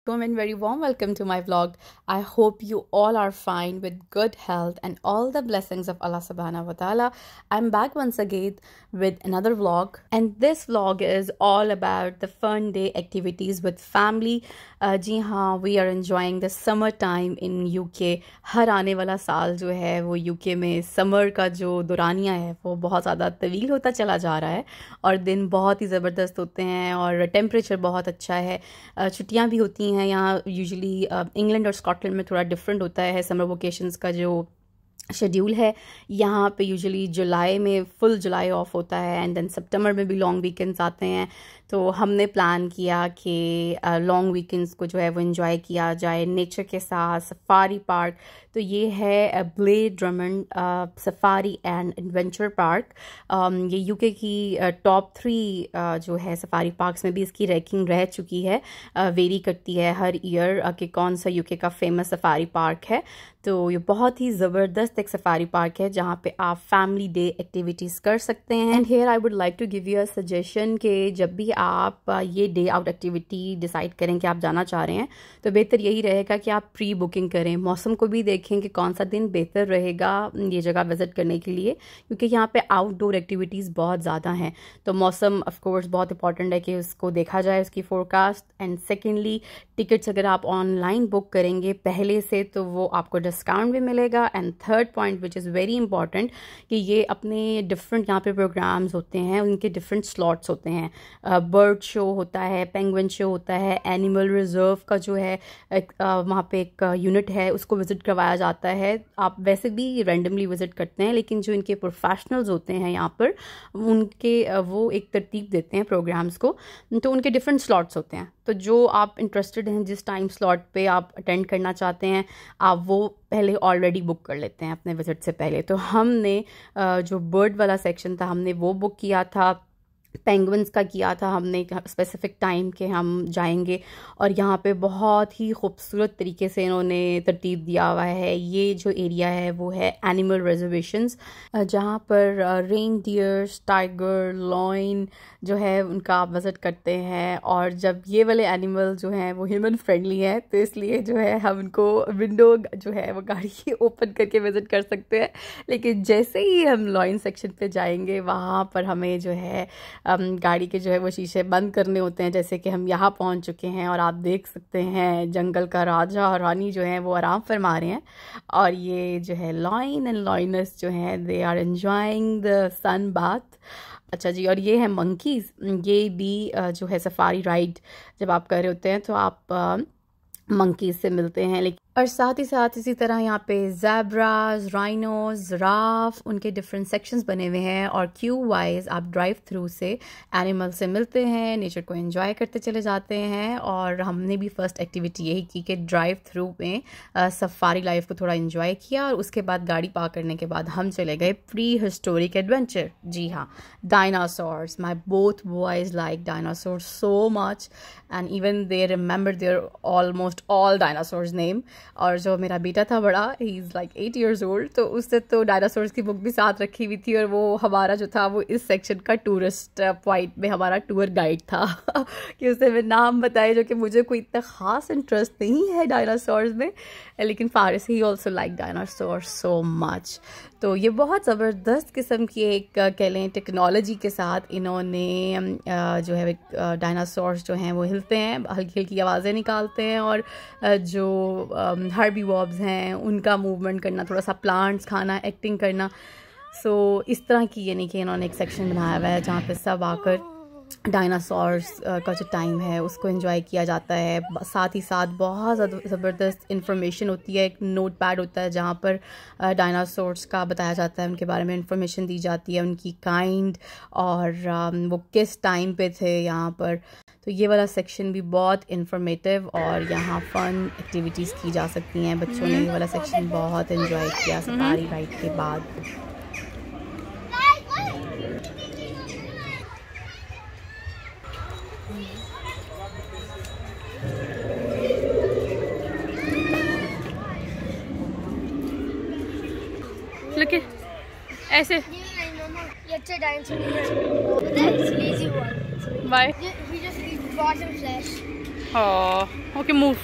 And very warm welcome to my vlog. I hope you all are fine with good health and all the blessings of Allah subhanahu wa ta'ala. I'm back once again with another vlog, and this vlog is all about the fun day activities with family. जी हाँ, we are enjoying the summer time in UK. हर आने वाला साल जो है वो UK में summer का जो दौरानिया है वो बहुत ज़्यादा तवील होता चला जा रहा है और दिन बहुत ही ज़बरदस्त होते हैं और टेम्परेचर बहुत अच्छा है। छुट्टियाँ भी होती हैं यहाँ। यूजुअली इंग्लैंड और स्कॉटलैंड में थोड़ा डिफरेंट होता है समर वेकेशंस का जो शेड्यूल है। यहाँ पे यूजुअली जुलाई में फुल जुलाई ऑफ होता है एंड देन सितंबर में भी लॉन्ग वीकेंड्स आते हैं। तो हमने प्लान किया कि लॉन्ग वीकेंड्स को जो है वो एंजॉय किया जाए नेचर के साथ। सफारी पार्क तो ये है blade Drummond safari and adventure park. ये यूके की टॉप 3 जो है सफारी पार्क्स में भी इसकी रैंकिंग रह चुकी है। वेरी करती है हर ईयर कि कौन सा यूके का फेमस सफारी पार्क है। तो ये बहुत ही ज़बरदस्त एक सफारी पार्क है जहाँ पे आप फैमिली डे एक्टिविटीज़ कर सकते हैं। And here I would like to give you a suggestion कि जब भी आप ये डे आउट एक्टिविटी डिसाइड करें कि आप जाना चाह रहे हैं तो बेहतर यही रहेगा कि आप प्री बुकिंग करें। मौसम को भी देखें कि कौन सा दिन बेहतर रहेगा ये जगह विज़िट करने के लिए, क्योंकि यहाँ पे आउटडोर एक्टिविटीज़ बहुत ज़्यादा हैं। तो मौसम ऑफ कोर्स बहुत इंपॉर्टेंट है कि उसको देखा जाए, उसकी फोरकास्ट। एंड सेकेंडली टिकट्स अगर आप ऑनलाइन बुक करेंगे पहले से तो वो आपको डिस्काउंट भी मिलेगा। And third point which is very important कि ये अपने डिफरेंट यहाँ पे प्रोग्राम्स होते हैं, उनके डिफरेंट स्लॉट्स होते हैं। बर्ड शो होता है, पेंगुइन शो होता है, एनिमल रिजर्व का जो है वहाँ पे एक यूनिट है उसको विज़िट करवाया जाता है। आप वैसे भी रैंडमली विज़िट करते हैं लेकिन जो इनके प्रोफेशनल्स होते हैं यहाँ पर उनके वो एक तरतीब देते हैं प्रोग्राम्स को। तो उनके डिफरेंट स्लॉट्स होते हैं। तो जो आप इंटरेस्टेड हैं, जिस टाइम स्लॉट पे आप अटेंड करना चाहते हैं, आप वो पहले ऑलरेडी बुक कर लेते हैं अपने विज़िट से पहले। तो हमने जो बर्ड वाला सेक्शन था हमने वो बुक किया था। पेंगुइन्स का किया था हमने स्पेसिफिक टाइम के हम जाएंगे और यहाँ पे बहुत ही खूबसूरत तरीके से इन्होंने तरतीब दिया हुआ है। ये जो एरिया है वो है एनिमल रिजर्वेशंस, जहाँ पर रेनडियर्स, टाइगर, लॉइन जो है उनका आप विज़िट करते हैं। और जब ये वाले एनिमल जो हैं वो ह्यूमन फ्रेंडली हैं तो इसलिए जो है हम उनको विंडो जो है वो गाड़ी की ओपन करके विज़िट कर सकते हैं। लेकिन जैसे ही हम लॉइन सेक्शन पे जाएंगे वहाँ पर हमें जो है गाड़ी के जो है वो शीशे बंद करने होते हैं। जैसे कि हम यहाँ पहुँच चुके हैं और आप देख सकते हैं जंगल का राजा और रानी जो है वो आराम फरमा रहे हैं और ये जो है लॉइन एंड लॉइनस जो हैं they are enjoying the sun bath. अच्छा जी, और ये है मंकीज़। ये भी जो है सफारी राइड जब आप कर रहे होते हैं तो आप मंकीज़ से मिलते हैं। लेकिन और साथ ही साथ इसी तरह यहाँ पे ज़ेब्रास, राइनोज, जिराफ, उनके डिफरेंट सेक्शंस बने हुए हैं और क्यू वाइज आप ड्राइव थ्रू से एनिमल से मिलते हैं, नेचर को एंजॉय करते चले जाते हैं। और हमने भी फर्स्ट एक्टिविटी यही की कि ड्राइव थ्रू में सफारी लाइफ को थोड़ा एंजॉय किया और उसके बाद गाड़ी पार्क करने के बाद हम चले गए प्री हिस्टोरिक एडवेंचर। जी हाँ, dinosaurs. My both boys like dinosaurs so much and even they remember their almost all dinosaurs name. और जो मेरा बेटा था बड़ा, he is like 8 years old, तो उससे तो डायनासोर्स की बुक भी साथ रखी हुई थी और वो हमारा जो था वो इस सेक्शन का टूरिस्ट पॉइंट में हमारा टूर गाइड था कि उससे मैं नाम बताए जो कि मुझे कोई इतना ख़ास इंटरेस्ट नहीं है डायनासोर्स में, लेकिन Faris he also like dinosaurs so much. तो ये बहुत ज़बरदस्त किस्म की एक कह लें टेक्नोलॉजी के साथ इन्होंने जो है डायनासोर्स जो हैं वो हिलते हैं, हल्की हल्की आवाज़ें निकालते हैं और जो हर्बीवॉर्ब्स हैं उनका मूवमेंट करना, थोड़ा सा प्लांट्स खाना, एक्टिंग करना। सो इस तरह की यानी कि इन्होंने एक सेक्शन बनाया हुआ है जहाँ पे सब आकर डायनासोर्स का जो टाइम है उसको एंजॉय किया जाता है। साथ ही साथ बहुत ज़बरदस्त इंफॉर्मेशन होती है। एक नोट पैड होता है जहाँ पर डायनासोर्स का बताया जाता है, उनके बारे में इंफॉर्मेशन दी जाती है, उनकी काइंड और वो किस टाइम पे थे यहाँ पर। तो ये वाला सेक्शन भी बहुत इंफॉर्मेटिव और यहाँ फ़न एक्टिविटीज़ की जा सकती हैं। बच्चों ने ये वाला सेक्शन बहुत एंजॉय किया सफारी राइड के बाद। Look at ऐसे It's a dinosaur. It's lazy one. Why? He just eats rotten flesh. Oh, okay, move.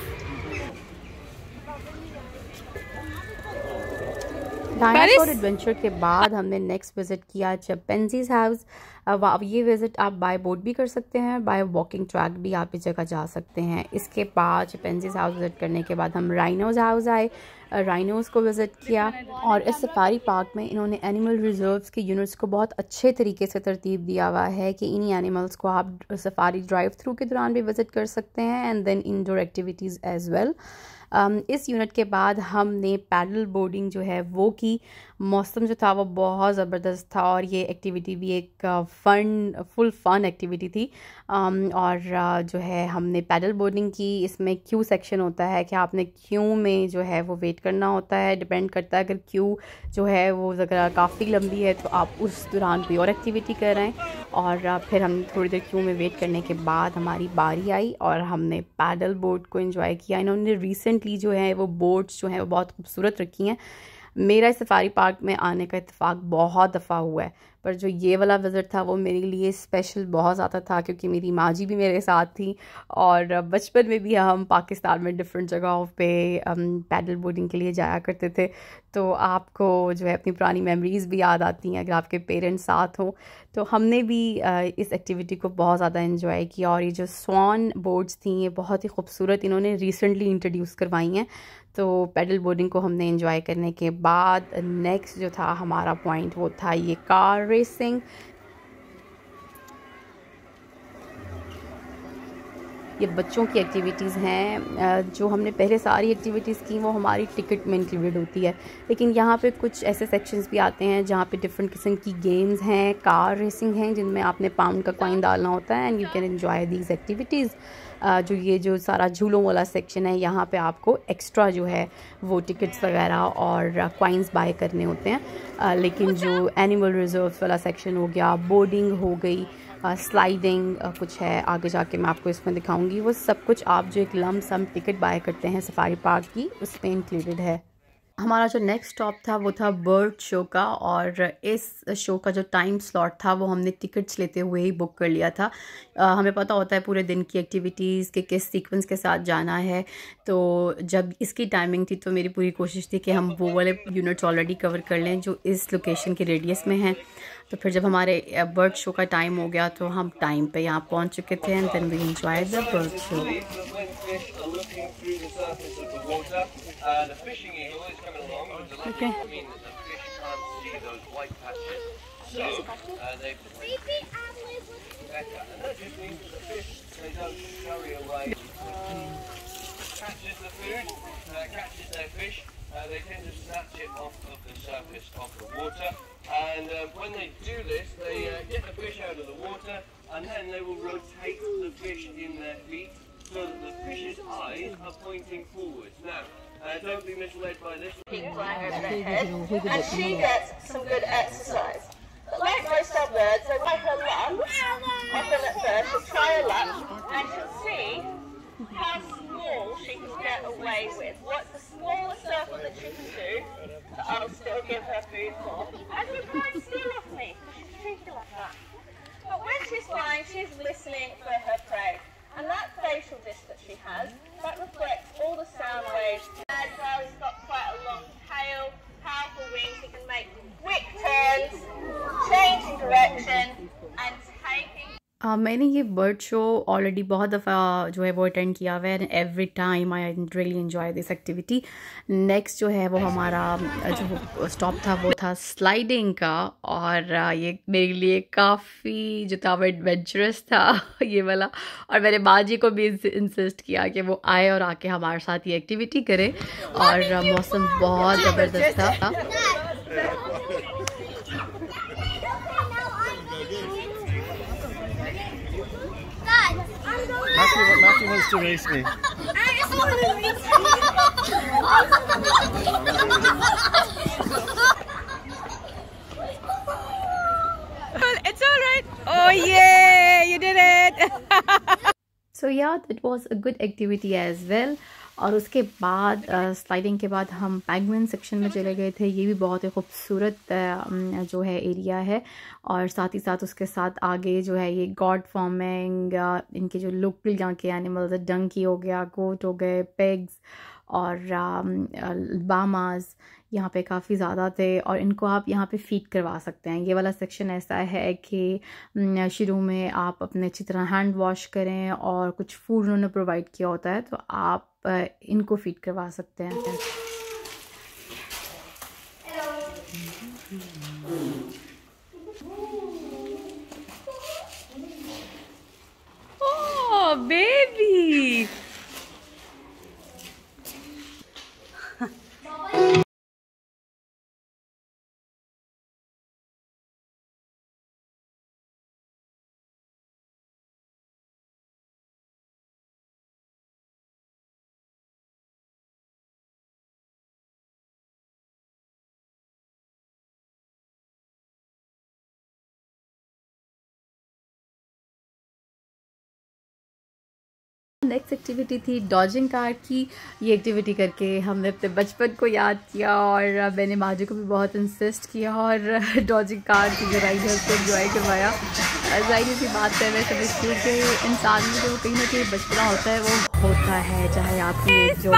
Dinosaur adventure के बाद हमने नेक्स्ट विज़िट किया चिंपैंजीज हाउस। अब ये विज़िट आप बाय बोट भी कर सकते हैं, बाय वॉकिंग ट्रैक भी आप इस जगह जा सकते हैं। इसके बाद चिंपैंजीज हाउस विज़िट करने के बाद हम राइनोज हाउस आए, राइनोज़ को विज़िट किया। और इस सफारी पार्क में इन्होंने एनिमल रिजर्व्स के यूनिट्स को बहुत अच्छे तरीके से तरतीब दिया हुआ है कि इन्हीं एनिमल्स को आप सफारी ड्राइव थ्रू के दौरान भी विज़िट कर सकते हैं and then indoor activities as well. इस यूनिट के बाद हमने पैडल बोर्डिंग जो है वो की। मौसम जो था वो बहुत ज़बरदस्त था और ये एक्टिविटी भी एक फुल फन एक्टिविटी थी। और जो है हमने पैडल बोर्डिंग की। इसमें क्यू सेक्शन होता है कि आपने क्यू में जो है वो वेट करना होता है। डिपेंड करता है, अगर क्यू जो है वो अगर काफ़ी लंबी है तो आप उस दौरान कोई और एक्टिविटी कर रहे हैं। और फिर हम थोड़ी देर क्यू में वेट करने के बाद हमारी बारी आई और हमने पैडल बोट को एंजॉय किया। इन्होंने रिसेंटली जो है वो बोट्स जो हैं वो बहुत खूबसूरत रखी हैं। मेरा इस सफारी पार्क में आने का इत्तेफाक बहुत दफ़ा हुआ है, पर जो ये वाला विज़िट था वो मेरे लिए स्पेशल बहुत ज़्यादा था क्योंकि मेरी माँ जी भी मेरे साथ थी। और बचपन में भी हम पाकिस्तान में डिफरेंट जगहों पे पैडल बोर्डिंग के लिए जाया करते थे। तो आपको जो है अपनी पुरानी मेमोरीज़ भी याद आती हैं अगर आपके पेरेंट्स साथ हों। तो हमने भी इस एक्टिविटी को बहुत ज़्यादा इन्जॉय किया। और ये जो स्वान बोट्स थी ये बहुत ही खूबसूरत इन्होंने रिसेंटली इंट्रोड्यूस करवाई हैं। तो पैडल बोर्डिंग को हमने एंजॉय करने के बाद नेक्स्ट जो था हमारा पॉइंट वो था ये कार रेसिंग। ये बच्चों की एक्टिविटीज़ हैं। जो हमने पहले सारी एक्टिविटीज़ की वो हमारी टिकट में इंक्लूडेड होती है, लेकिन यहाँ पे कुछ ऐसे सेक्शंस भी आते हैं जहाँ पे डिफरेंट किस्म की गेम्स हैं, कार रेसिंग हैं जिनमें आपने पाउंड का कॉइन डालना होता है and you can enjoy these activities. जो सारा झूलों वाला सेक्शन है यहाँ पे आपको एक्स्ट्रा जो है वो टिकट्स वगैरह और कॉइन्स बाय करने होते हैं। लेकिन जो एनिमल रिजर्व्स वाला सेक्शन हो गया, बोर्डिंग हो गई, स्लाइडिंग कुछ है आगे जाके मैं आपको इसमें दिखाऊंगी, वो सब कुछ आप जो एक लम सम टिकट बाय करते हैं सफारी पार्क की उसमें इंक्लूडेड है। हमारा जो नेक्स्ट स्टॉप था वो था बर्ड शो का। और इस शो का जो टाइम स्लॉट था वो हमने टिकट्स लेते हुए ही बुक कर लिया था। हमें पता होता है पूरे दिन की एक्टिविटीज़ के किस सीक्वेंस के साथ जाना है। तो जब इसकी टाइमिंग थी तो मेरी पूरी कोशिश थी कि हम वो वाले यूनिट्स ऑलरेडी कवर कर लें जो इस लोकेशन के रेडियस में हैं। तो फिर जब हमारे बर्ड शो का टाइम हो गया तो हम टाइम पे यहाँ पहुँच चुके थे and then we enjoy the bird show. The fishing eagle is coming along with the left. Okay. I mean, the fish can't see those white patches. So, they better. And that just means that the fish, they don't scurry away. Catches the food, catches their fish, they tend to snatch it off of the surface of the water. And when they do this, they get the fish out of the water and then they will rotate the fish in their feet so that the fish's eyes are pointing forwards. Now, don't be misled by this. Flying over their head, and she gets some good exercise. But like most other birds, they like her lunch. Often at first, she'll try her lunch, and she'll see how small she can get away with. What's the smallest circle that she can do that I'll still give her food for? And you can't steal off me, because she's treated like that. But when she's flying, she's listening for her prey. And that facial disc that she has, that reflects all the sound waves. And he's got quite a long tail, powerful wings, he can make quick turns, changing direction, and taking मैंने ये bird show already बहुत दफ़ा जो है वो attend किया हुआ है and every time I really enjoy this activity. Next जो है वो हमारा जो स्टॉप था वो था स्लाइडिंग का। और ये मेरे लिए काफ़ी जो था वो एडवेंचरस था ये वाला। और मैंने माँ जी को भी इंसिस्ट किया कि वो आए और आके हमारे साथ ये एक्टिविटी करें। और मौसम बहुत ज़बरदस्त था। Matthew wants to race me. It's all right. Oh yeah, you did it. So yeah, that was a good activity as well. और उसके बाद स्लाइडिंग के बाद हम पेंगुइन सेक्शन में चले गए थे। ये भी बहुत ही खूबसूरत जो है एरिया है, और साथ ही साथ उसके साथ आगे जो है ये गॉड फार्मिंग, इनके जो लोकल यहाँ के एनिमल्स, डंकी हो गया, गोट हो गए, पिग्स और बामाज यहाँ पे काफ़ी ज़्यादा थे, और इनको आप यहाँ पे फीड करवा सकते हैं। ये वाला सेक्शन ऐसा है कि शुरू में आप अपने अच्छी तरह हैंड वॉश करें और कुछ फूड उन्होंने प्रोवाइड किया होता है, तो आप इनको फीड करवा सकते हैं। Oh, baby. नेक्स्ट एक्टिविटी थी डॉजिंग कार की। ये एक्टिविटी करके हमने अपने बचपन को याद किया, और मैंने माजू को भी बहुत इंसिस्ट किया और डॉजिंग कार की जो राइड है उसको एंजॉय करवाया। जाहिर सी बात है, मैं समझती हूँ कि इंसान में जो कहीं ना कहीं बचपना होता है वो होता है, चाहे आपकी जो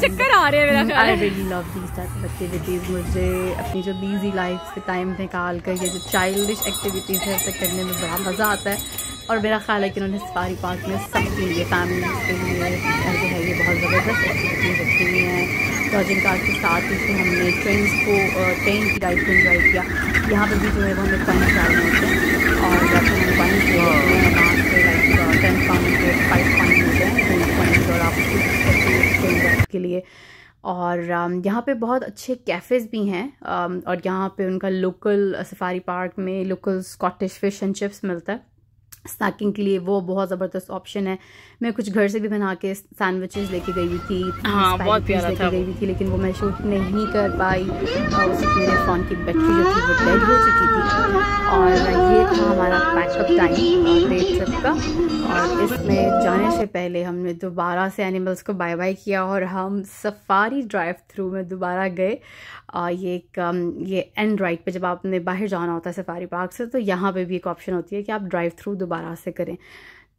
चक्कर आ रहे हैं। I really love these type of activities. मुझे अपनी जो बिजी लाइफ से टाइम निकाल कर ये जो चाइल्डिश एक्टिविटीज़ है उसे करने में बड़ा मज़ा आता है, और मेरा ख्याल है कि उन्होंने सफारी पार्क में सबके लिए, फैमिलीज़ के लिए जो है ये बहुत ज़बरदस्त एक्टिविटीज़ रखी हुई हैं। डॉजिंग कार के साथ ही फिर हमने ट्रेन की राइड को एंजॉय किया। यहाँ पर भी जो है वो हमें कॉइन्स डालने होते हैं, और फिर हमें कॉइन्स ले लेते हैं वहाँ से, लाइक 10 पाउंड के 5 कॉइन्स होते हैं कॉइन्स, और आप उसको के लिए। और यहाँ पे बहुत अच्छे कैफ़ेज़ भी हैं, और यहाँ पे उनका लोकल सफारी पार्क में local Scottish fish and chips मिलता है स्नैकिंग के लिए, वो बहुत ज़बरदस्त ऑप्शन है। मैं कुछ घर से भी बना के सैंडविचेस लेके गई हुई थी, हाँ, बहुत प्यारा लेके था गई हुई थी, लेकिन वो मैं शूट नहीं कर पाई, उसमें मेरे फ़ोन की बैटरी जो थी वो डेड हो चुकी थी। और ये था हमारा पैकअप टाइम डे ट्रिप का, और इसमें जाने से पहले हमने दोबारा से एनिमल्स को बाय बाय किया और हम सफारी ड्राइव थ्रू में दोबारा गए। ये एंड राइट पे जब आपने बाहर जाना होता है सफारी पार्क से, तो यहाँ पे भी एक ऑप्शन होती है कि आप ड्राइव थ्रू दोबारा से करें।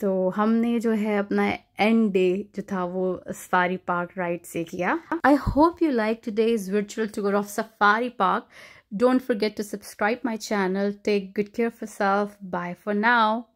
तो हमने जो है अपना एंड डे जो था वो सफारी पार्क राइड से किया। I hope you like today's virtual tour of Safari Park. Don't forget to subscribe my channel. Take good care of yourself. Bye for now.